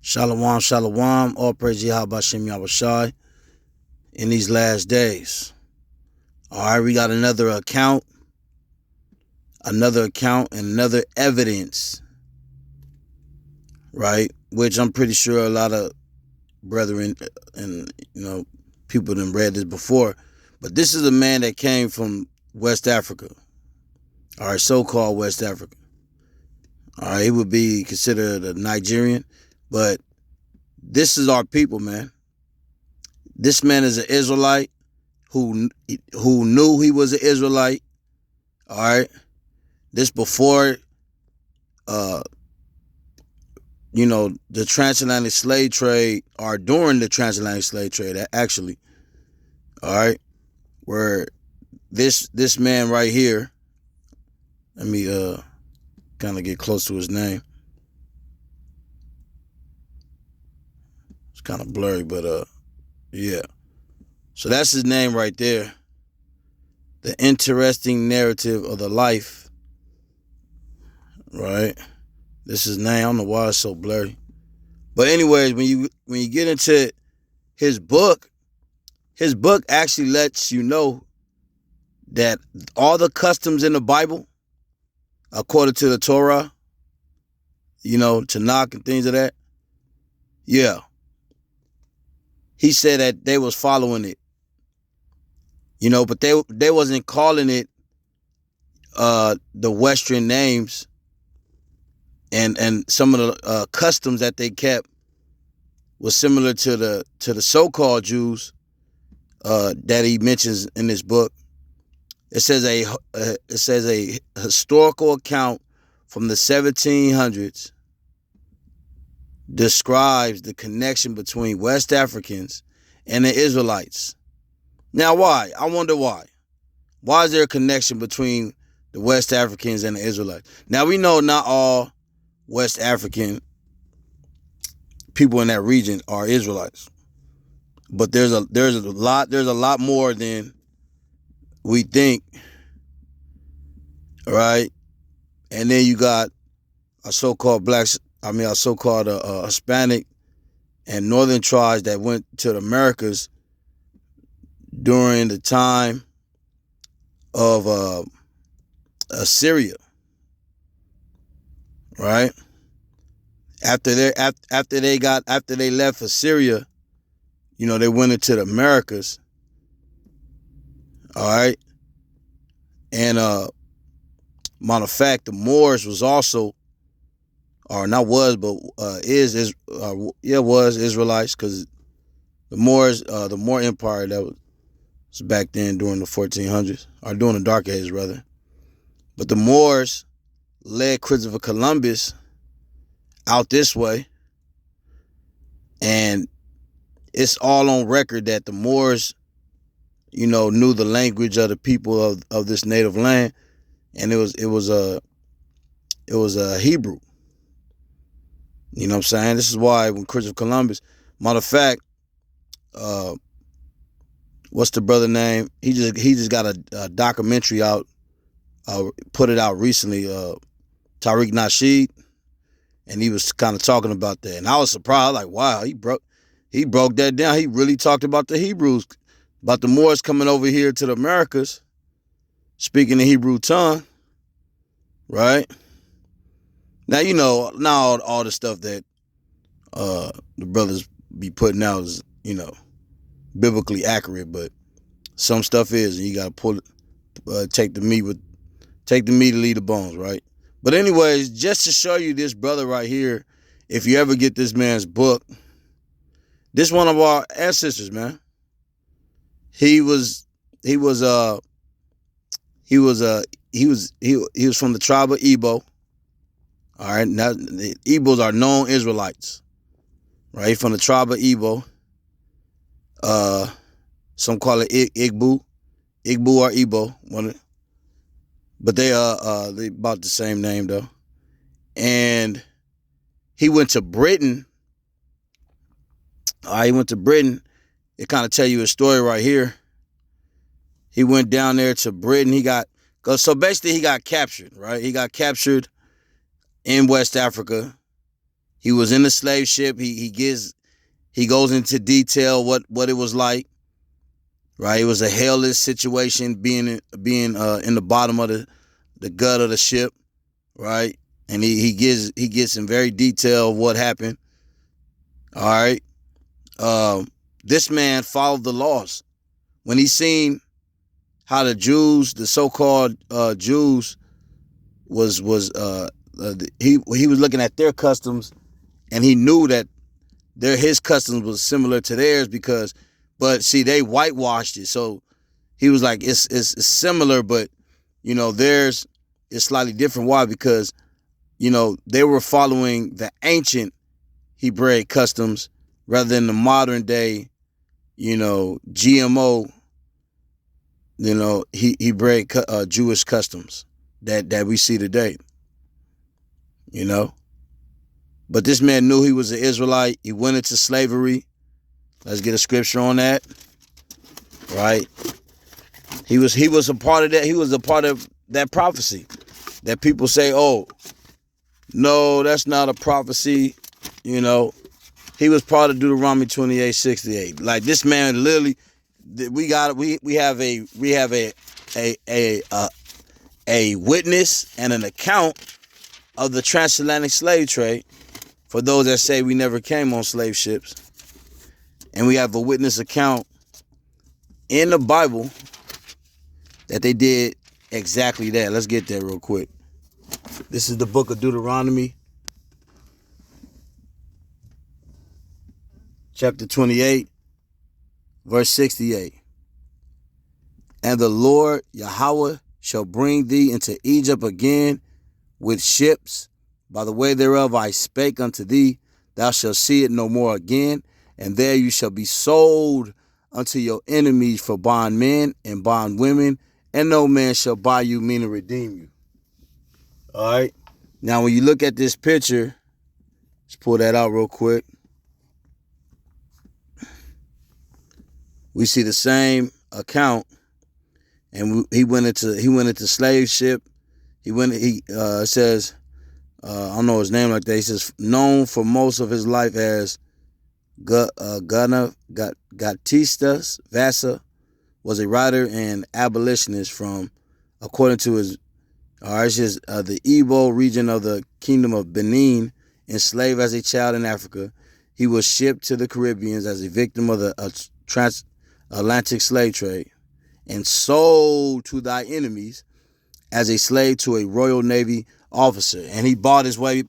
Shalom, shalom. All praise Yahweh Shem Yahushai in these last days. All right, we got another account and another evidence, right? Which I'm pretty sure a lot of brethren and people done read this before. But this is a man that came from West Africa. All right, so-called West Africa. All right, he would be considered a Nigerian, but this is our people, man. This man is an Israelite who knew he was an Israelite. All right, this before, the transatlantic slave trade, or during the transatlantic slave trade, actually. All right, where this man right here. Let me kind of get close to his name. It's kind of blurry, but yeah. So that's his name right there. The interesting narrative of the life. Right? This is his name. I don't know why it's so blurry. But anyways, when you get into his book actually lets you know that all the customs in the Bible, according to the Torah, Tanakh and things of that, yeah. He said that they was following it. But they wasn't calling it the Western names, and some of the customs that they kept was similar to the so-called Jews that he mentions in this book. It says a historical account from the 1700s describes the connection between West Africans and the Israelites. Now, why? I wonder why. Why is there a connection between the West Africans and the Israelites? Now, we know not all West African people in that region are Israelites, but there's a lot more than we think, right? And then you got a so-called Hispanic and northern tribes that went to the Americas during the time of Assyria, right? After they left Assyria, they went into the Americas. All right, and matter of fact, the Moors was also, or not was, but was Israelites, because the Moors, the Moor Empire that was back then during the 1400s, or during the Dark Ages rather. But the Moors led Christopher Columbus out this way, and it's all on record that the Moors, knew the language of the people of this native land, and it was Hebrew. You know what I'm saying? This is why when Christopher Columbus, matter of fact, what's the brother name? He just got a documentary out, put it out recently, Tariq Nasheed, and he was kind of talking about that, and I was surprised, like, wow, he broke that down. He really talked about the Hebrews, about the Moors coming over here to the Americas, speaking the Hebrew tongue, right? Now, now all the stuff that the brothers be putting out is, biblically accurate, but some stuff is, and you got to take the meat to leave the bones, right? But anyways, just to show you this brother right here, if you ever get this man's book, this one of our ancestors, man. He was from the tribe of Igbo. All right, now the Igbos are known Israelites, right? From the tribe of Igbo. Some call it Igbo or Igbo, but they about the same name though. And he went to Britain. He went to Britain. It kind of tell you a story right here. He went down there to Britain. So basically he got captured, right? He got captured in West Africa. He was in the slave ship. He goes into detail what it was like. Right, it was a hellish situation being in the bottom of the gut of the ship. Right, and he gets in very detail of what happened. All right, this man followed the laws when he seen how the Jews, the so-called Jews, he was looking at their customs, and he knew that his customs was similar to theirs but see, they whitewashed it. So he was like, it's similar, but theirs is slightly different. Why? Because they were following the ancient Hebraic customs rather than the modern day, GMO, Hebraic Jewish customs that we see today. But this man knew he was an Israelite. He went into slavery. Let's get a scripture on that. Right? He was a part of that. He was a part of that prophecy that people say, oh, no, that's not a prophecy. He was part of Deuteronomy 28:68. Like, this man literally, we have a witness and an account of the transatlantic slave trade for those that say we never came on slave ships. And we have a witness account in the Bible that they did exactly that. Let's get there real quick. This is the book of Deuteronomy, chapter 28, verse 68. And the Lord Yahweh shall bring thee into Egypt again with ships. By the way thereof I spake unto thee, thou shalt see it no more again. And there you shall be sold unto your enemies for bondmen and bondwomen, and no man shall buy you, meaning redeem you. All right. Now, when you look at this picture, let's pull that out real quick. We see the same account, and he went into slave ship. It says, I don't know his name like that. He says, known for most of his life as Gatistas Vasa, was a writer and abolitionist from, according to his, the Igbo region of the Kingdom of Benin, enslaved as a child in Africa. He was shipped to the Caribbean as a victim of the transatlantic slave trade and sold to thy enemies as a slave to a Royal Navy officer. And he bought his way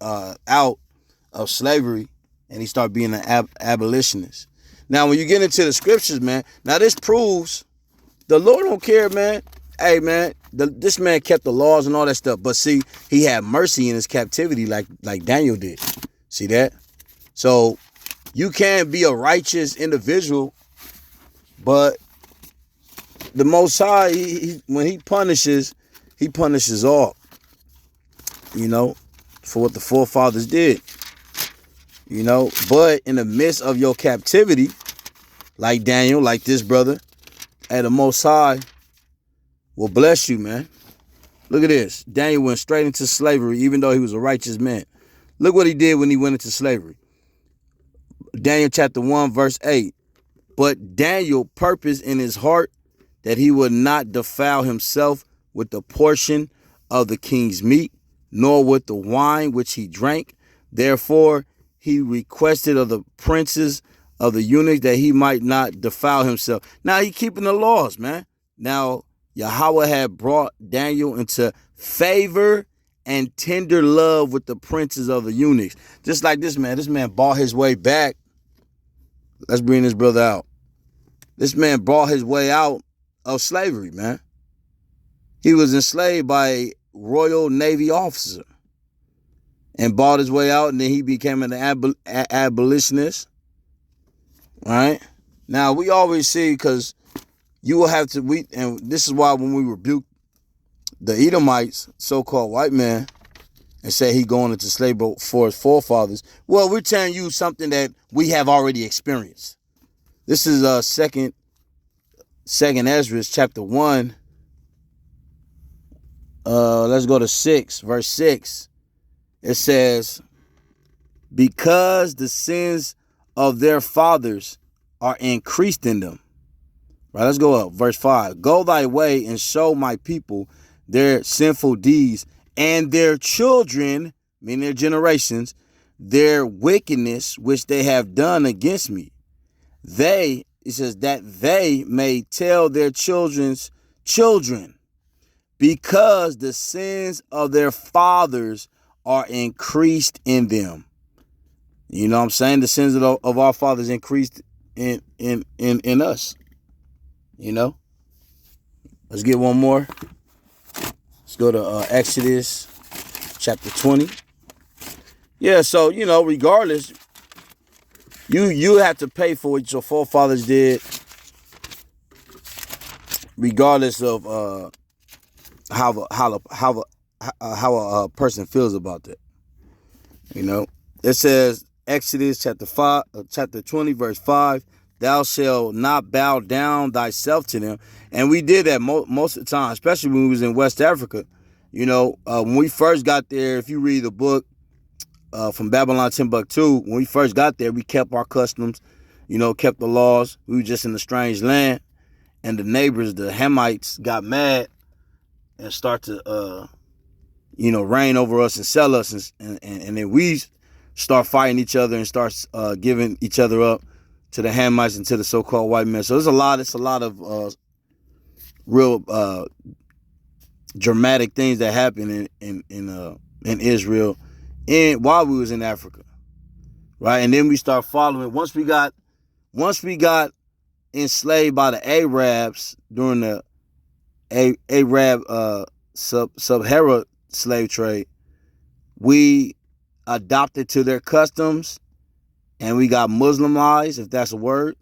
out of slavery, and he started being an abolitionist. Now, when you get into the scriptures, man, now this proves the Lord don't care, man. Hey, man, this man kept the laws and all that stuff. But see, he had mercy in his captivity like Daniel did. See that? So you can be a righteous individual, but the Most High, when he punishes all, for what the forefathers did. But in the midst of your captivity, like Daniel, like this brother, the Most High will bless you, man. Look at this. Daniel went straight into slavery, even though he was a righteous man. Look what he did when he went into slavery. Daniel chapter 1, verse 8. But Daniel purposed in his heart that he would not defile himself with the portion of the king's meat, nor with the wine which he drank. Therefore, he requested of the princes of the eunuchs that he might not defile himself. Now, he keeping the laws, man. Now, Yahweh had brought Daniel into favor and tender love with the princes of the eunuchs. Just like this man. This man bought his way back. Let's bring this brother out. This man bought his way out of slavery, man. He was enslaved by a Royal Navy officer and bought his way out, and then he became an abolitionist. All right? Now, we always see, because you will have to, and this is why when we rebuke the Edomites, so-called white man, and say he going into slavery for his forefathers, well, we're telling you something that we have already experienced. This is second Ezra chapter 1. Let's go to 6, verse 6. It says, because the sins of their fathers are increased in them. Right, let's go up. Verse 5. Go thy way and show my people their sinful deeds and their children, meaning their generations, their wickedness which they have done against me. It says that they may tell their children's children, because the sins of their fathers are increased in them. You know what I'm saying? The sins of our fathers increased in us. You know? Let's get one more. Let's go to Exodus chapter 20. Yeah, so, regardless, you have to pay for what your forefathers did, regardless of how a person feels about that. It says Exodus chapter 20, verse 5. Thou shalt not bow down thyself to them. And we did that most of the time, especially when we was in West Africa. When we first got there, if you read the book from Babylon Timbuktu, when we first got there, we kept our customs, kept the laws. We were just in a strange land. And the neighbors, the Hamites, got mad and start to, reign over us and sell us. And then we start fighting each other and start giving each other up to the Hamites and to the so-called white men. So it's a lot of real dramatic things that happen in Israel and while we was in Africa, right? And then we start following. Once we got enslaved by the Arabs during the Arab Sub-Saharan slave trade, we adopted to their customs. And we got Muslimized, if that's a word.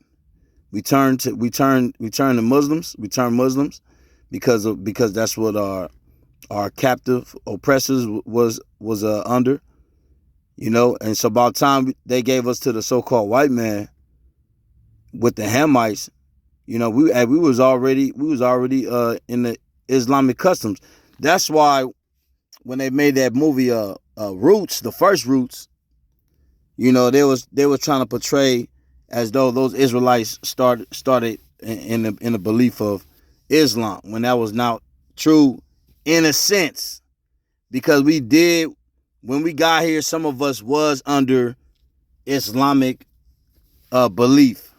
We turned to Muslims. We turned Muslims because that's what our captive oppressors was under. And so by the time they gave us to the so-called white man with the Hamites, we was already in the Islamic customs. That's why when they made that movie Roots, the first Roots, they were trying to portray as though those Israelites started in the belief of Islam, when that was not true in a sense, because when we got here, some of us was under Islamic belief.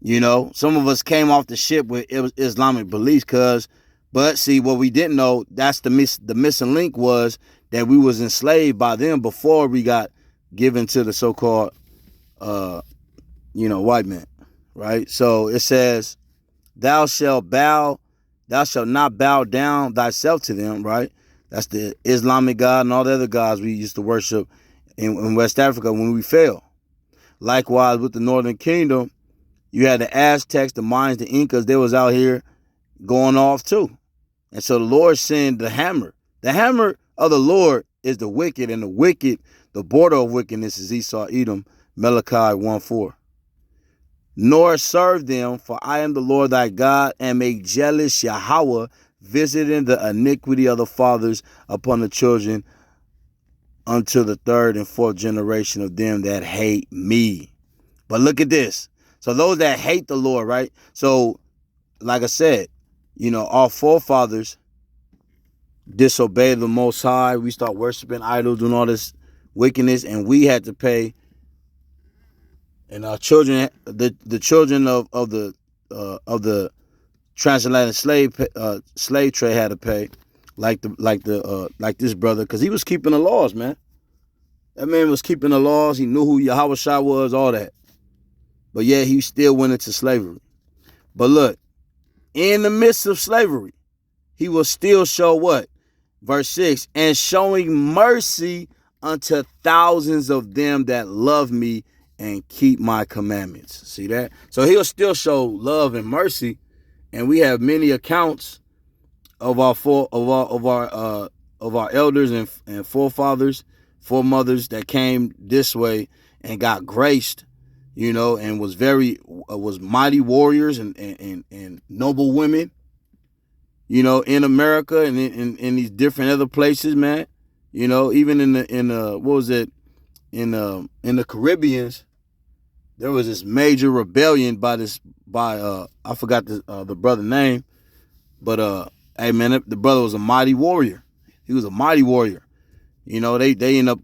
Some of us came off the ship with Islamic beliefs, but see, what we didn't know, that's the missing link, was that we was enslaved by them before we got given to the so-called, white man, right? So it says, thou shalt not bow down thyself to them, right? That's the Islamic God and all the other gods we used to worship in West Africa when we fell. Likewise, with the Northern Kingdom, you had the Aztecs, the Mayans, the Incas. They was out here going off too. And so the Lord sent the hammer. The hammer of the Lord is the wicked, and the border of wickedness is Esau, Edom, Malachi 1:4. Nor serve them, for I am the Lord thy God, and make jealous Yahweh, visiting the iniquity of the fathers upon the children unto the third and fourth generation of them that hate me. But look at this. So those that hate the Lord, right? So, like I said, our forefathers disobeyed the Most High. We start worshiping idols, doing all this wickedness, and we had to pay. And our children, the children of the transatlantic slave trade had to pay, like this brother, because he was keeping the laws, man. That man was keeping the laws. He knew who Yahweh Shai was, all that. But yet he still went into slavery. But look, in the midst of slavery, he will still show what? Verse 6, and showing mercy unto thousands of them that love me and keep my commandments. See that? So he'll still show love and mercy. And we have many accounts of our elders and forefathers, foremothers that came this way and got graced, and was mighty warriors and noble women, in America and in these different other places, man. Even in the what was it? in the Caribbeans, there was this major rebellion by I forgot the brother name, but hey man, the brother was a mighty warrior. He was a mighty warrior. You know, they end up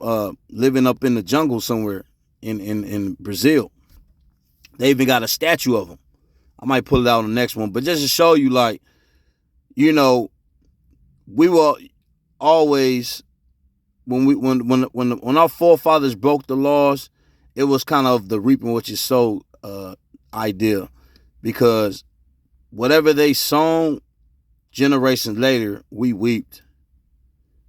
living up in the jungle somewhere in Brazil. They even got a statue of him. I might pull it out on the next one, but just to show you, like, you know, we were always when our forefathers broke the laws, it was kind of the reaping what you sow idea, because whatever they sown, generations later we reaped.